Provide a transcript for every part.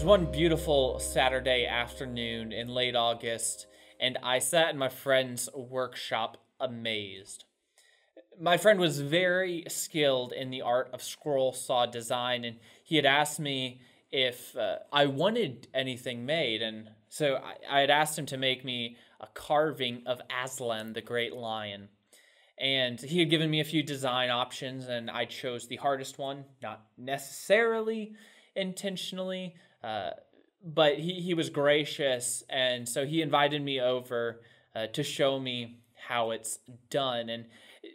was one beautiful Saturday afternoon in late August, and I sat in my friend's workshop amazed. My friend was very skilled in the art of scroll saw design, and he had asked me if I wanted anything made. And so I had asked him to make me a carving of Aslan, the great lion. And he had given me a few design options, and I chose the hardest one, not necessarily intentionally, but he was gracious, and so he invited me over to show me how it's done. And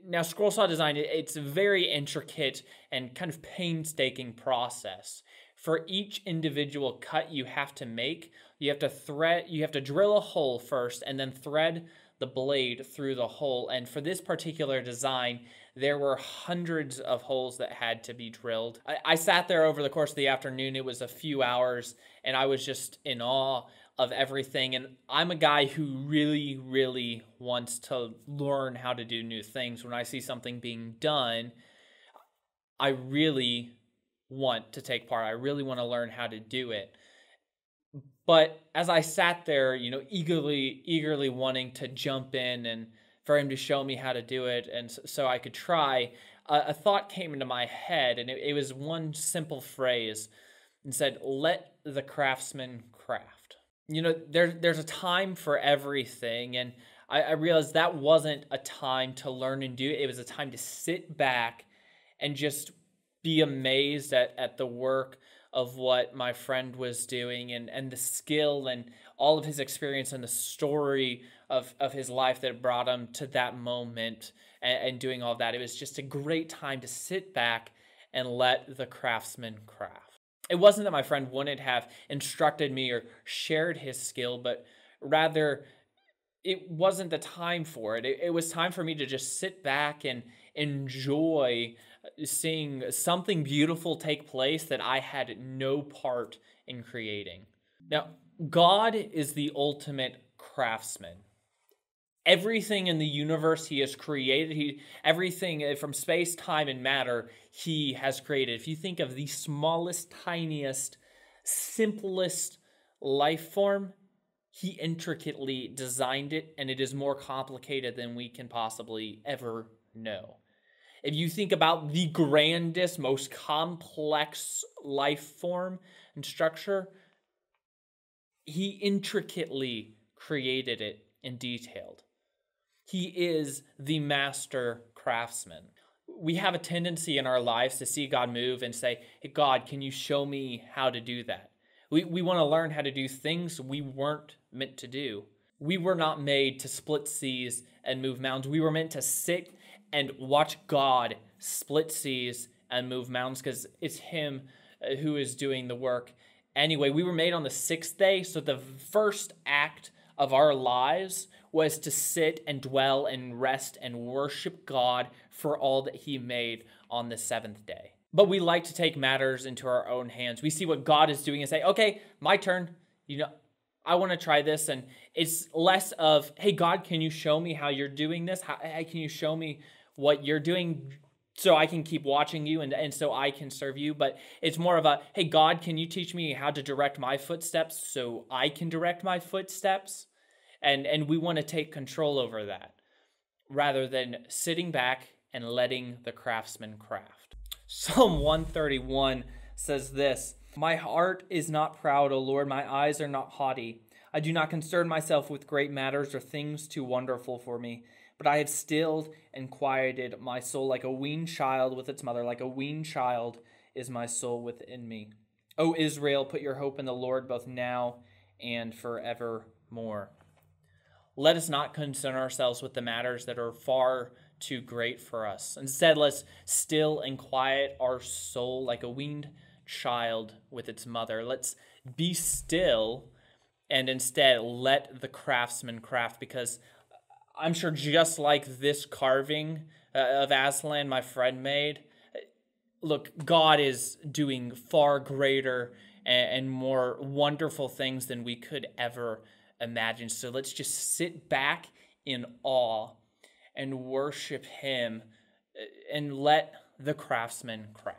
now scroll saw design, it's a very intricate and kind of painstaking process. For each individual cut you have to make, you have to drill a hole first and then thread the blade through the hole. And for this particular design, there were hundreds of holes that had to be drilled. I sat there over the course of the afternoon. It was a few hours, and I was just in awe of everything. And I'm a guy who really, really wants to learn how to do new things. When I see something being done, I really want to take part. I really want to learn how to do it. But as I sat there, eagerly wanting to jump in and for him to show me how to do it, and so I could try, a thought came into my head, and it was one simple phrase, and said, "Let the craftsman craft." There's a time for everything, and I realized that wasn't a time to learn and do it. It was a time to sit back and just be amazed at the work of what my friend was doing, and the skill and all of his experience and the story of his life that brought him to that moment, and doing all of that. It was just a great time to sit back and let the craftsman craft. It wasn't that my friend wouldn't have instructed me or shared his skill, but rather it wasn't the time for it. It was time for me to just sit back and enjoy seeing something beautiful take place that I had no part in creating. Now, God is the ultimate craftsman. Everything in the universe he has created, everything from space, time, and matter, he has created. If you think of the smallest, tiniest, simplest life form, he intricately designed it, and it is more complicated than we can possibly ever know. If you think about the grandest, most complex life form and structure, he intricately created it and detailed. He is the master craftsman. We have a tendency in our lives to see God move and say, "Hey, God, can you show me how to do that?" We want to learn how to do things we weren't meant to do. We were not made to split seas and move mountains. We were meant to sit and watch God split seas and move mountains, because it's him who is doing the work. Anyway, we were made on the sixth day, so the first act of our lives was to sit and dwell and rest and worship God for all that he made on the seventh day. But we like to take matters into our own hands. We see what God is doing and say, "Okay, my turn. I want to try this." And it's less of, "Hey, God, can you show me how you're doing this? Can you show me what you're doing so I can keep watching you and so I can serve you?" But it's more of a, "Hey, God, can you teach me how to direct my footsteps so I can direct my footsteps?" And we want to take control over that rather than sitting back and letting the craftsman craft. Psalm 131 says this, "My heart is not proud, O Lord. My eyes are not haughty. I do not concern myself with great matters or things too wonderful for me. But I have stilled and quieted my soul like a weaned child with its mother. Like a weaned child is my soul within me. O Israel, put your hope in the Lord both now and forevermore." Let us not concern ourselves with the matters that are far too great for us. Instead, let's still and quiet our soul like a weaned child with its mother. Let's be still and instead let the craftsman craft, because I'm sure just like this carving of Aslan my friend made, look, God is doing far greater and more wonderful things than we could ever imagine. So let's just sit back in awe and worship him and let the craftsman craft.